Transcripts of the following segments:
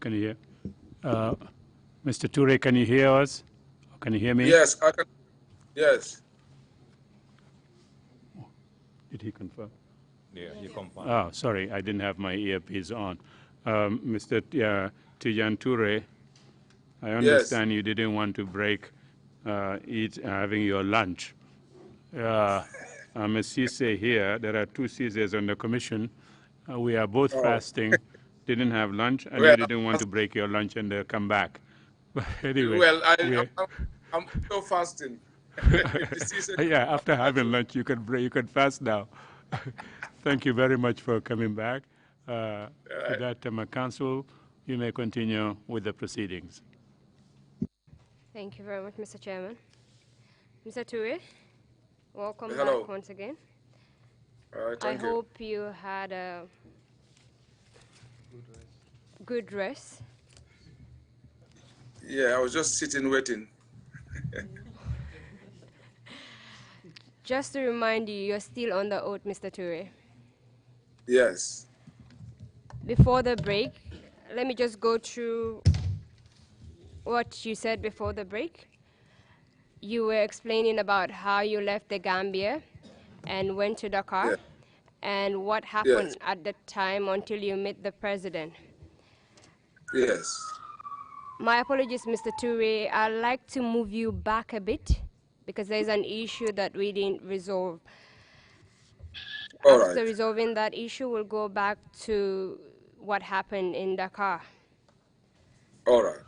can you hear? Mr. Toure, can you hear us? Can you hear me? Yes, I can. Yes. Did he confirm? Yeah, he confirmed. Oh, sorry, I didn't have my earpiece on. Mr. Tijan Toure, I Yes. understand you didn't want to break having your lunch. I'm a CISA here. There are two CISAs on the commission. We are both Oh, fasting, didn't have lunch, and you well, didn't want to break your lunch and come back. But anyway, well, we I'm so fasting. If the season, yeah, after I having should. lunch, you can fast now. Thank you very much for coming back. With that, Council, you may continue with the proceedings. Thank you very much, Mr. Chairman. Mr. Toure, welcome Hello. back once again. All right, I thank you. hope you had a good rest. Yeah, I was just sitting waiting. Just to remind you, you're still on the oath, Mr. Toure. Yes. Before the break, let me just go through what you said before the break. You were explaining about how you left the Gambia and went to Dakar, Yeah. and what Yes. happened at the time until you met the president. Yes. My apologies, Mr. Toure. I'd like to move you back a bit because there's an issue that we didn't resolve. All After right. resolving that issue, we'll go back to what happened in Dakar. All right.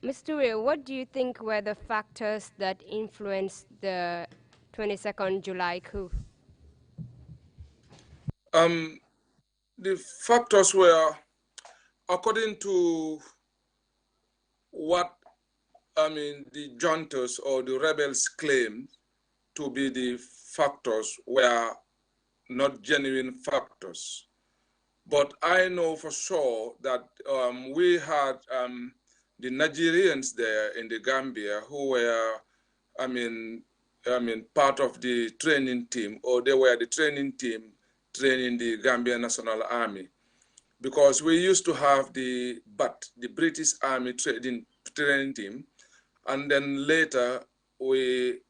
Mr. Toure, what do you think were the factors that influenced the 22nd July coup? The factors were, according to what the juntas or the rebels claimed to be the factors, were not genuine factors. But I know for sure that we had the Nigerians there in the Gambia who were, part of the training team, or they were the training team training the Gambian National Army. Because we used to have the British Army training team, and then later we,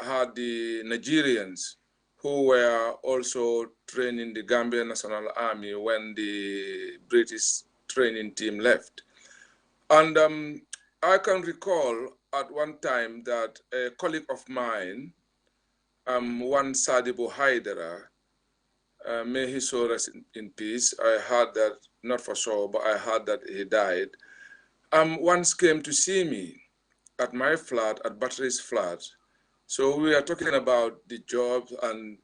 had the Nigerians who were also training the Gambian National Army when the British training team left. And I can recall at one time that a colleague of mine, one Sadibu Haidara, may he so rest in peace. I heard that, not for sure, but I heard that he died. Once came to see me at my flat, at Battery's flat. So we are talking about the job and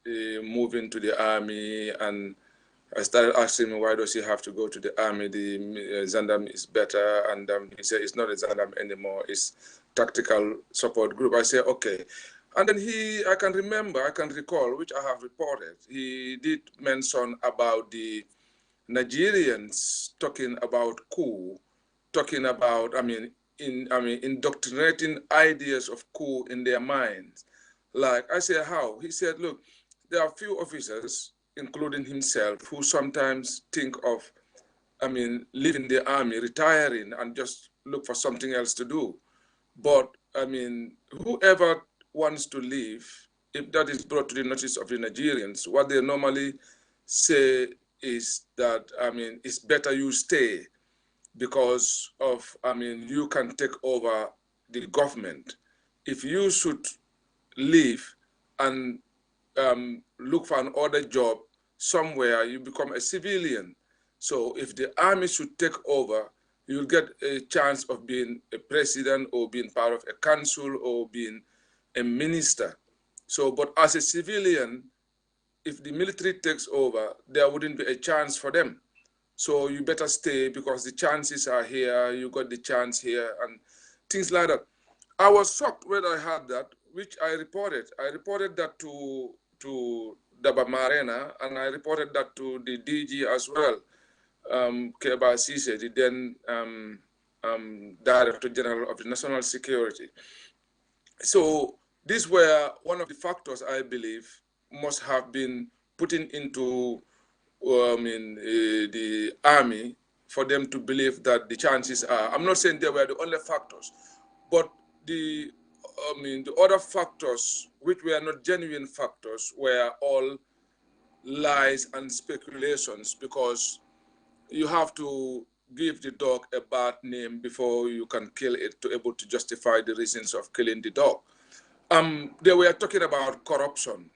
moving to the army, and I started asking him, why does he have to go to the army? The Zandam is better, and he said it's not a Zandam anymore, it's tactical support group. I said, okay. And then I can recall, which I have reported, he did mention about the Nigerians talking about coup, talking about, indoctrinating ideas of coup in their minds. Like, I said, how? He said, look, there are few officers, including himself, who sometimes think of, leaving the army, retiring, and just look for something else to do. But, whoever wants to leave, if that is brought to the notice of the Nigerians, what they normally say is that, it's better you stay because of, you can take over the government. If you should leave and look for another job somewhere, you become a civilian. So if the army should take over, you'll get a chance of being a president or being part of a council or being a minister. So, but as a civilian, if the military takes over, there wouldn't be a chance for them. So you better stay because the chances are here, you got the chance here, and things like that. I was shocked when I heard that, which I reported. I reported that to Daba Marena, and I reported that to the DG as well, Keba Sise, the then Director General of the National Security. So these were one of the factors I believe must have been putting into the army for them to believe that the chances are. I'm not saying they were the only factors, but the other factors which were not genuine factors were all lies and speculations, because you have to give the dog a bad name before you can kill it to able to justify the reasons of killing the dog. They were talking about corruption,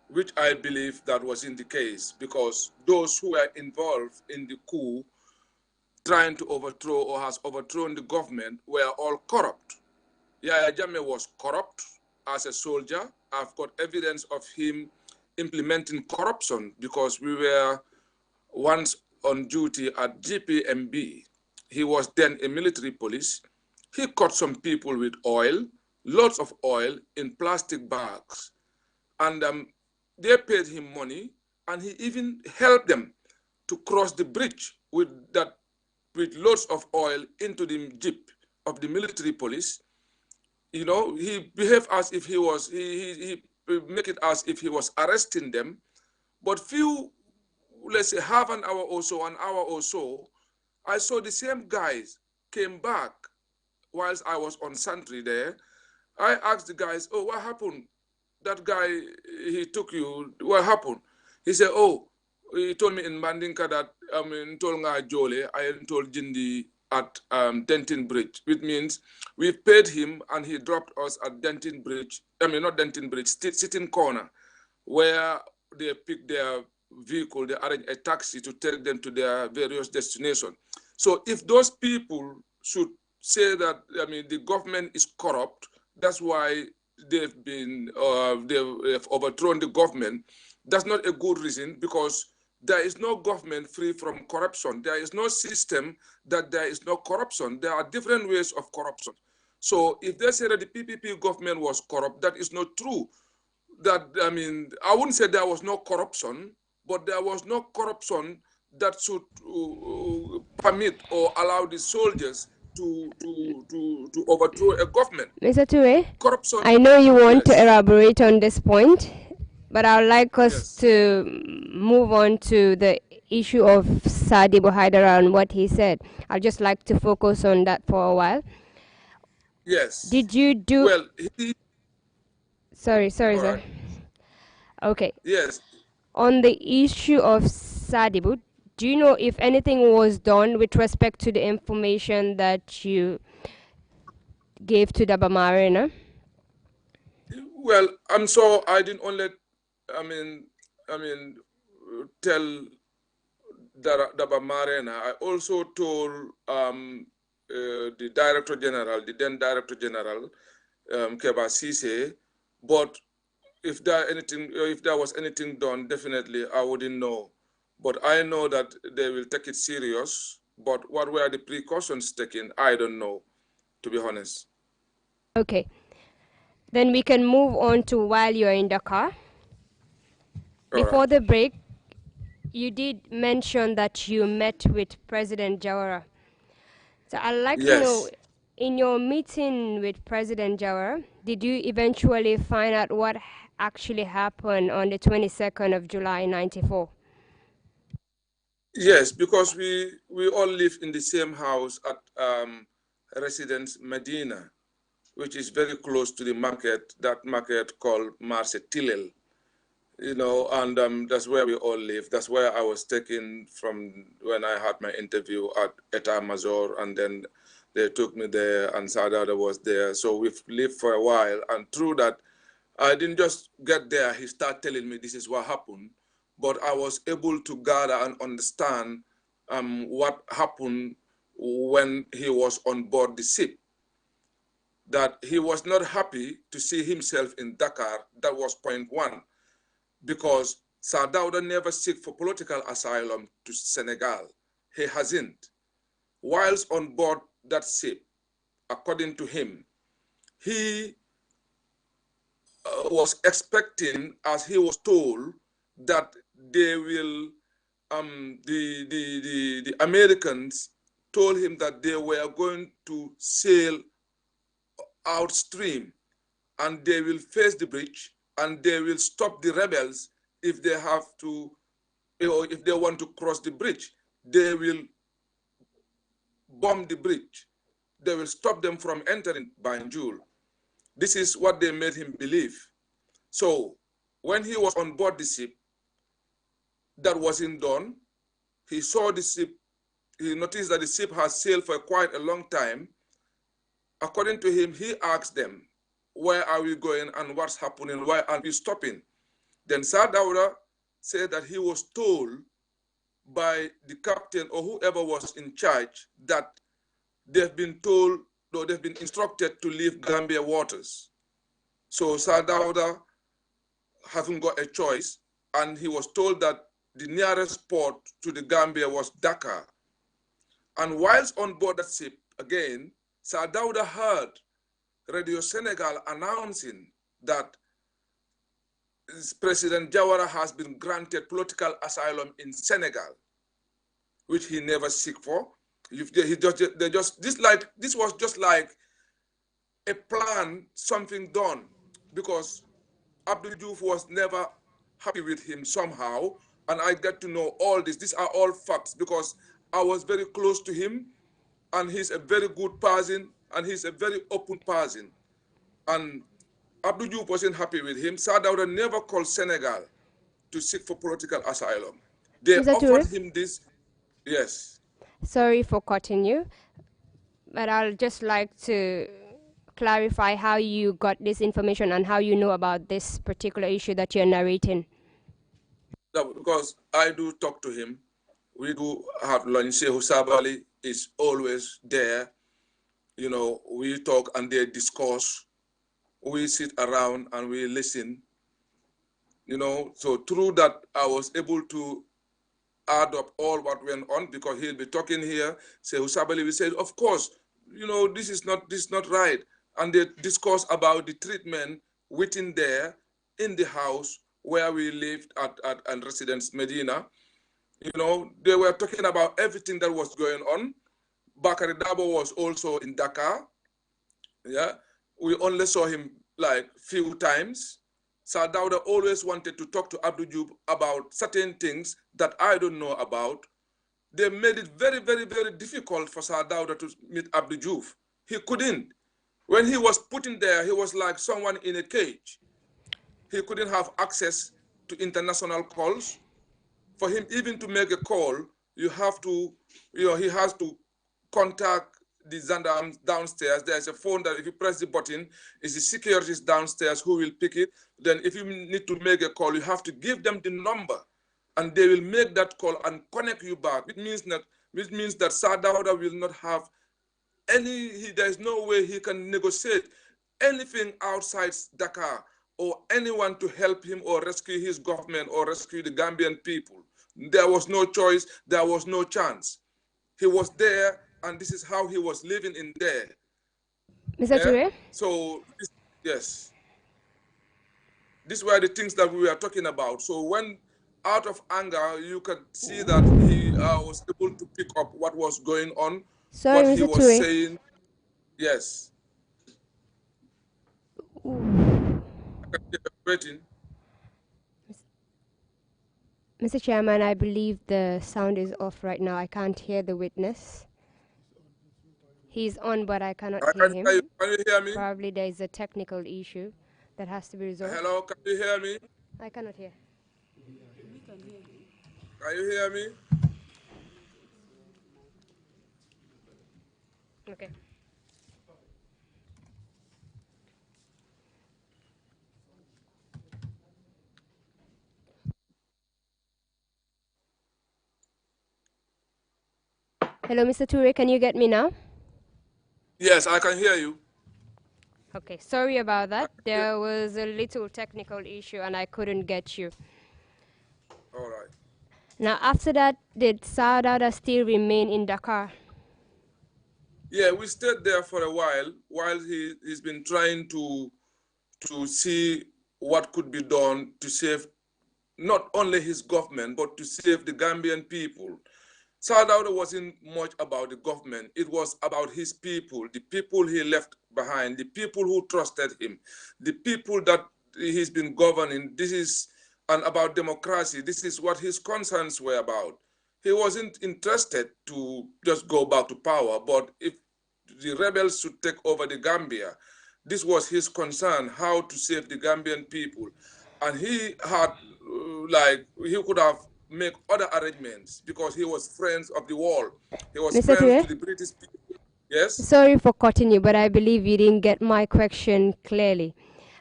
which I believe that wasn't the case, because those who were involved in the coup trying to overthrow or has overthrown the government were all corrupt. Yahya Jammeh was corrupt as a soldier. I've got evidence of him implementing corruption, because we were once on duty at GPMB. He was then a military police. He caught some people with oil, lots of oil in plastic bags. And they paid him money, and he even helped them to cross the bridge with loads of oil into the jeep of the military police. You know, he behaved as if he was, he make it as if he was arresting them. But few, let's say half an hour or so, I saw the same guys came back whilst I was on sentry there. I asked the guys, oh, what happened? That guy, he took you, what happened? He said, oh, he told me in Mandinka that, told nga Jole, I told Jindi at Denton Bridge, which means we've paid him and he dropped us at Denton Bridge, not Denton Bridge, sitting corner, where they pick their vehicle, they arrange a taxi to take them to their various destinations. So if those people should say that, the government is corrupt, that's why they've overthrown the government, that's not a good reason, because there is no government free from corruption. There is no system that there is no corruption. There are different ways of corruption. So if they say that the PPP government was corrupt, that is not true. That, I wouldn't say there was no corruption, but there was no corruption that should permit or allow the soldiers to overthrow a government. Mr. Ture, Corruption. I know you want to Yes. elaborate on this point, but I would like us Yes. to move on to the issue of Sadibu Haidara and what he said. I'd just like to focus on that for a while. Yes. Did you do... Well, Sorry, all sir. right. Okay. Yes. On the issue of Sadibu, do you know if anything was done with respect to the information that you gave to Daba Marina? Well, I'm so I didn't only, tell Daba Marina. I also told the Director General, the then Director General, Keba Sise. But if there was anything done, definitely I wouldn't know. But I know that they will take it serious. But what were the precautions taken? I don't know, to be honest. Okay. Then we can move on to while you're in Dakar. Before the break, you did mention that you met with President Jawara. So I'd like to know, in your meeting with President Jawara, did you eventually find out what actually happened on the 22nd of July, 94? Yes, because we all live in the same house at Residence Medina, which is very close to the market, that market called Marse Tilel. And that's where we all live. That's where I was taken from when I had my interview at Eta Major, and then they took me there, and Sadada was there. So we've lived for a while, and through that, I didn't just get there. He started telling me this is what happened, but I was able to gather and understand what happened when he was on board the ship. That he was not happy to see himself in Dakar. That was point one. Because Sir Dawda never seek for political asylum to Senegal. He hasn't. Whilst on board that ship, according to him, he was expecting, as he was told, that they will, the Americans told him that they were going to sail outstream and they will face the bridge and they will stop the rebels if they have to, or if they want to cross the bridge, they will bomb the bridge. They will stop them from entering Banjul. This is what they made him believe. So when he was on board the ship, that wasn't done. He saw the ship, he noticed that the ship has sailed for quite a long time. According to him, he asked them, where are we going and what's happening? Why aren't we stopping? Then Sadauda said that he was told by the captain or whoever was in charge that they've been told, or they've been instructed to leave Gambia waters. So Sadauda hasn't got a choice, and he was told that the nearest port to the Gambia was Dakar. And whilst on board that ship, again, Sadauda heard Radio Senegal announcing that President Jawara has been granted political asylum in Senegal, which he never seek for. This was just like a plan, something done, because Abdul Diouf was never happy with him somehow, and I get to know all this. These are all facts because I was very close to him, and he's a very good person, and he's a very open person. And Abdul Diouf wasn't happy with him. Sadauda never called Senegal to seek for political asylum. They offered him this, yes. Sorry for cutting you, but I'll just like to clarify how you got this information and how you know about this particular issue that you're narrating. No, because I do talk to him. We do have lunch. Shehu Sabali is always there. You know, we talk and they discuss. We sit around and we listen. You know, so through that, I was able to add up all what went on because he'll be talking here. Shehu Sabali will say, of course, you know, this is not right. And they discuss about the treatment within there in the house where we lived at Residence Medina. You know, they were talking about everything that was going on. Bakari Dabo was also in Dakar. Yeah, we only saw him like few times. Sadauda always wanted to talk to Abdou Diouf about certain things that I don't know about. They made it very, very, very difficult for Sadauda to meet Abdou Diouf. He couldn't. When he was put in there, he was like someone in a cage. He couldn't have access to international calls. For him even to make a call, you have to, you know, he has to contact the gendarmes downstairs. There's a phone that if you press the button, it's the securities downstairs who will pick it. Then if you need to make a call, you have to give them the number and they will make that call and connect you back. It means that Sadauda will not have there's no way he can negotiate anything outside Dakar or anyone to help him or rescue his government or rescue the Gambian people. There was no choice, there was no chance. He was there, and this is how he was living in there. Mr. Toure? So, yes. These were the things that we were talking about. So when, out of anger, you can see that he was able to pick up what was going on, Sorry, what he Mr. was Toure. saying. Yes. Waiting. Mr. Chairman, I believe the sound is off right now. I can't hear the witness. He's on, but I cannot hear him. Can you hear me? Probably there is a technical issue that has to be resolved. Hello, can you hear me? I cannot hear. Can you hear me? Okay. Hello, Mr. Toure, can you get me now? Yes, I can hear you. Okay, sorry about that. There was a little technical issue and I couldn't get you. All right. Now, after that, did Sadauda still remain in Dakar? Yeah, we stayed there for a while he's been trying to see what could be done to save not only his government, but to save the Gambian people. Sadauda wasn't much about the government. It was about his people, the people he left behind, the people who trusted him, the people that he's been governing. This is and about democracy. This is what his concerns were about. He wasn't interested to just go back to power, but if the rebels should take over the Gambia, this was his concern, how to save the Gambian people. And he had, he could have made other arrangements because he was friends of the world. He was Mr. friends Ture, to the British people. Yes? sorry for cutting you, but I believe you didn't get my question clearly.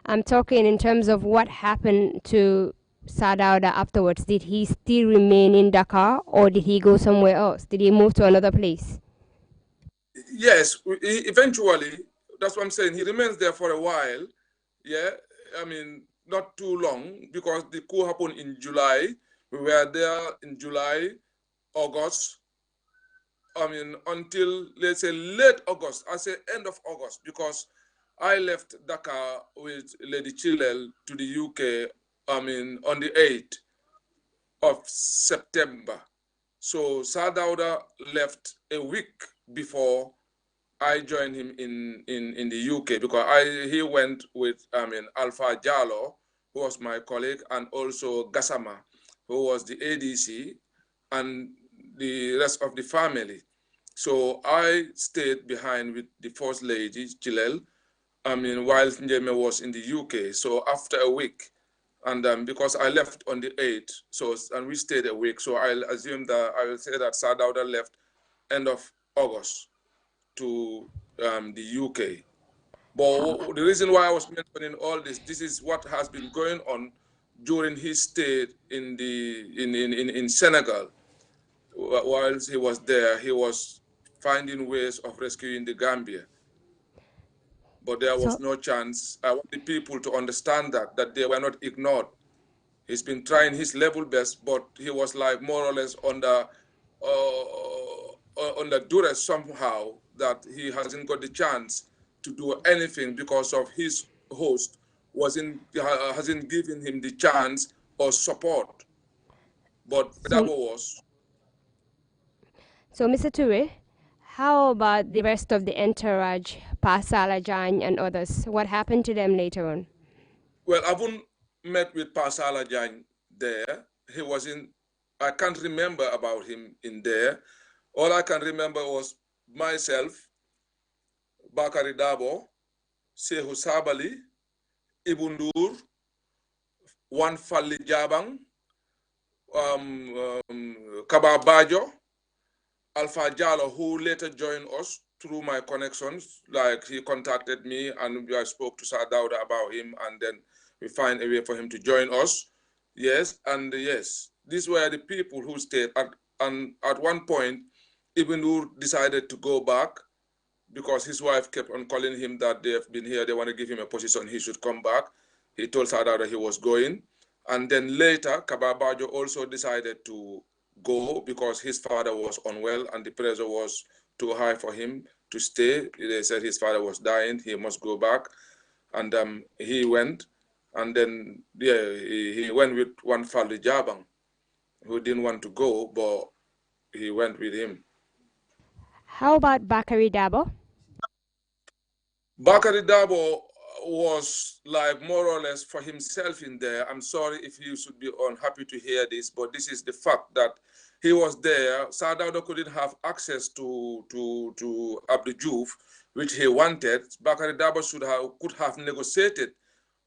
I'm talking in terms of what happened to Sadauda afterwards. Did he still remain in Dakar or did he go somewhere else? Did he move to another place? Yes, eventually, that's what I'm saying. He remains there for a while. Yeah, I mean, not too long because the coup happened in July. We were there in July, August. I mean, until let's say late August. I say end of August because I left Dakar with Lady Chilwell to the UK. I mean, on the 8th of September. So Sadauda left a week before I joined him in the UK because he went with Alpha Jallo, who was my colleague, and also Gassama, who was the ADC, and the rest of the family. So I stayed behind with the First Lady, Chilel, while Njeme was in the UK. So after a week, and because I left on the 8th, and we stayed a week, so I'll assume that I will say that Sadauda left end of August to the UK. But the reason why I was mentioning all this is what has been going on during his stay in Senegal. Whilst he was there, he was finding ways of rescuing the Gambia. But there was no chance. I want the people to understand that they were not ignored. He's been trying his level best, but he was like more or less under duress somehow that he hasn't got the chance to do anything because of his host hasn't given him the chance or support. But that was. So, Mr. Ture, how about the rest of the entourage, Pasala Jan and others? What happened to them later on? Well, I haven't met with Pasala Jan there. He was I can't remember about him in there. All I can remember was myself, Bakari Dabo, Sehu Sabali, Ibundur, Wan Fali Jabang, Kaba Bajo, Alpha Jallo, who later joined us through my connections. Like he contacted me and I spoke to Sadauda about him, and then we find a way for him to join us. Yes, and yes, these were the people who stayed. And at one point, Ibn decided to go back because his wife kept on calling him that they have been here, they want to give him a position, he should come back. He told Sadauda he was going. And then later, Kababajo also decided to go because his father was unwell and the pressure was too high for him to stay. They said his father was dying, he must go back. And he went. And then, yeah, he went with one Fali Jabang, who didn't want to go, but he went with him. How about Bakari Dabo? Bakari Dabo was like more or less for himself in there. I'm sorry if you should be unhappy to hear this, but this is the fact that he was there. Sadauda couldn't have access to Abdou Diouf, which he wanted. Bakari Dabo could have negotiated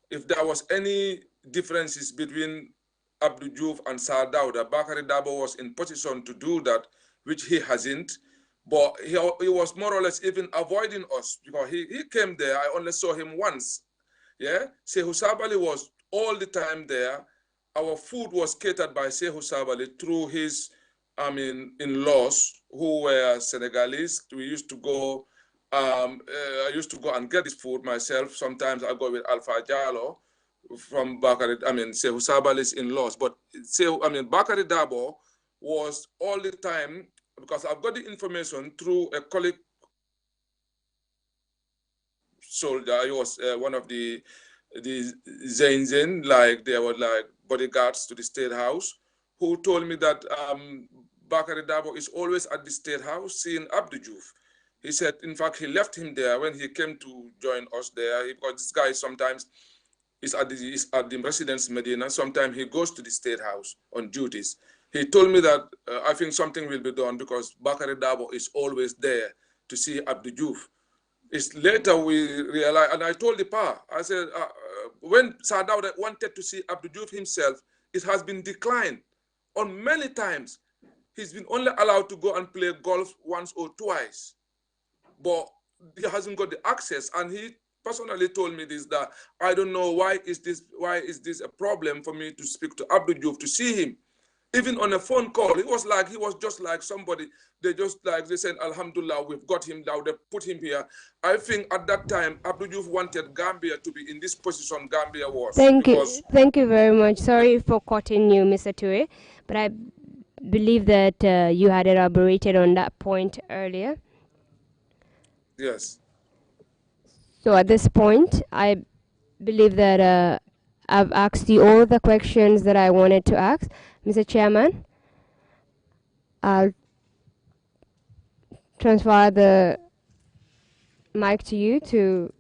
if there was any differences between Abdou Diouf and Sadauda. Bakari Dabo was in position to do that, which he hasn't. But he was more or less even avoiding us because he came there. I only saw him once. Yeah, Sehu Sabali was all the time there. Our food was catered by Sehu Sabali through his, in-laws who were Senegalese. We used to go. I used to go and get this food myself. Sometimes I go with Alpha Jallo from Bakari. Sehu Sabali's in-laws. But Bakari Dabo was all the time, because I've got the information through a colleague soldier. He was one of the Zain, like they were like bodyguards to the State House, who told me that Bakari Dabo is always at the State House seeing Abdou Diouf. He said, in fact, he left him there when he came to join us there, because this guy sometimes is at the residence Medina. Sometimes he goes to the State House on duties. He told me that I think something will be done because Bakari Dabo is always there to see Abdou Diouf. It's later we realized, and I told the PA, I said, when Sadauda wanted to see Abdou Diouf himself, it has been declined on many times. He's been only allowed to go and play golf once or twice, but he hasn't got the access. And he personally told me this, that I don't know why is this a problem for me to speak to Abdou Diouf, to see him. Even on a phone call, he was just like somebody. They said, Alhamdulillah, we've got him now. They put him here. I think at that time, Abdou Diouf wanted Gambia to be in this position Gambia was. Thank you very much. Sorry for cutting you, Mr. Ture, but I believe that you had elaborated on that point earlier. Yes. So at this point, I believe that I've asked you all the questions that I wanted to ask. Mr. Chairman, I'll transfer the mic to you to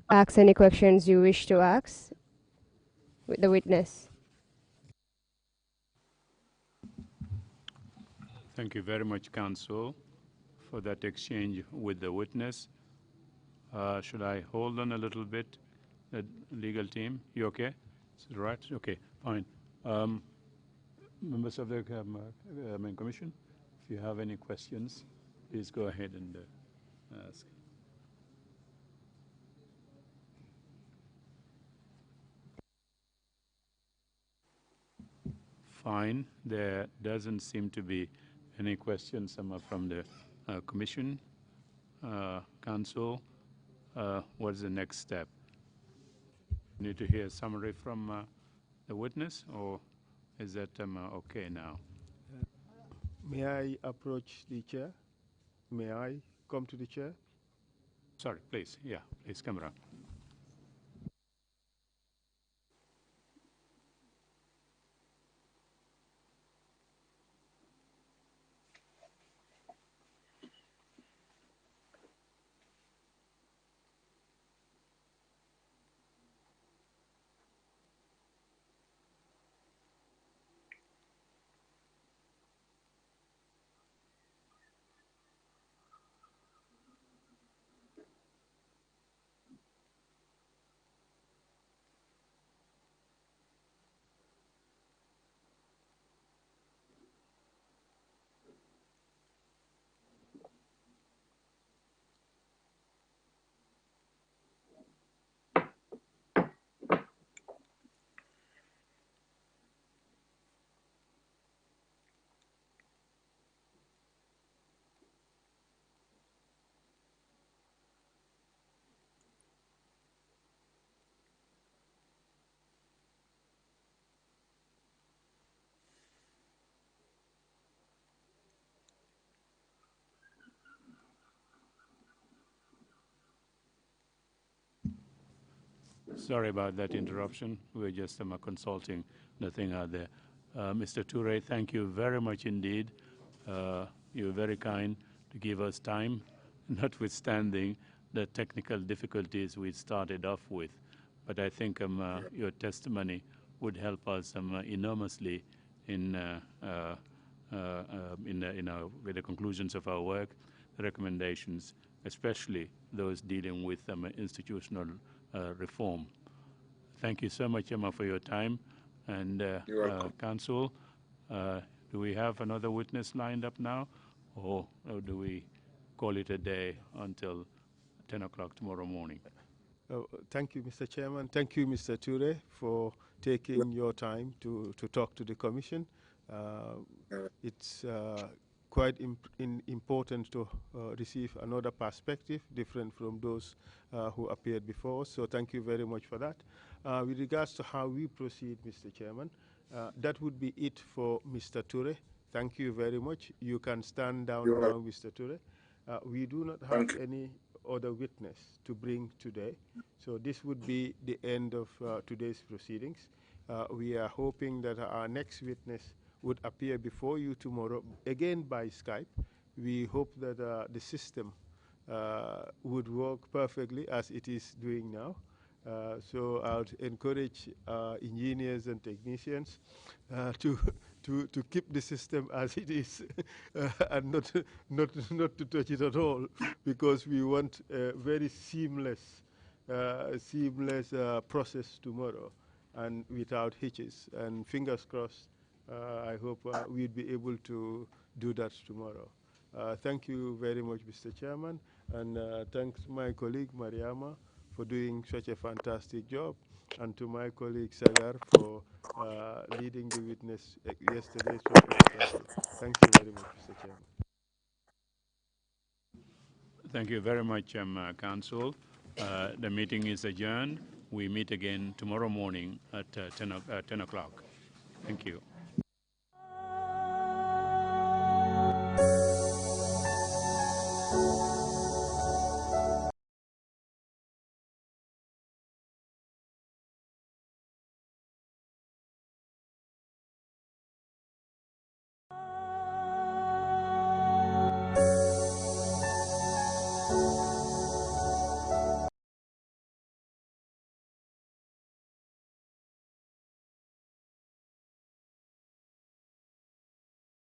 ask any questions you wish to ask with the witness. Thank you very much, Counsel, for that exchange with the witness. Should I hold on a little bit, the legal team? You okay? Is it right? Okay, fine. Members of the main commission, if you have any questions, please go ahead and ask. Fine. There doesn't seem to be any questions from the commission. Council, what's the next step? Need to hear a summary from the witness, or is that okay now? May I approach the chair? May I come to the chair? Sorry, please. Yeah, please come around. Sorry about that interruption. We're just consulting the thing out there. Mr. Toure, thank you very much indeed. You were very kind to give us time, notwithstanding the technical difficulties we started off with. But I think your testimony would help us enormously in with the conclusions of our work, the recommendations, especially those dealing with institutional reform. Thank you so much, Emma, for your time. And Council, do we have another witness lined up now, or do we call it a day until 10 o'clock tomorrow morning? Thank you, Mr. Chairman. Thank you, Mr. Toure, for taking your time to talk to the Commission. It's quite important to receive another perspective different from those who appeared before. So thank you very much for that. With regards to how we proceed, Mr. Chairman, that would be it for Mr. Toure. Thank you very much. You can stand down now, Mr. Toure. We do not have any other witness to bring today. So this would be the end of today's proceedings. We are hoping that our next witness would appear before you tomorrow, again by Skype. We hope that the system would work perfectly as it is doing now. So I would encourage engineers and technicians to keep the system as it is and not to touch it at all, because we want a very seamless process tomorrow and without hitches. And fingers crossed, I hope we'll be able to do that tomorrow. Thank you very much, Mr. Chairman, and thanks my colleague Mariama for doing such a fantastic job, and to my colleague Sagar for leading the witness yesterday so excellently. Thank you very much, Mr. Chairman. Thank you very much, Council. The meeting is adjourned. We meet again tomorrow morning at 10 o'clock. Thank you.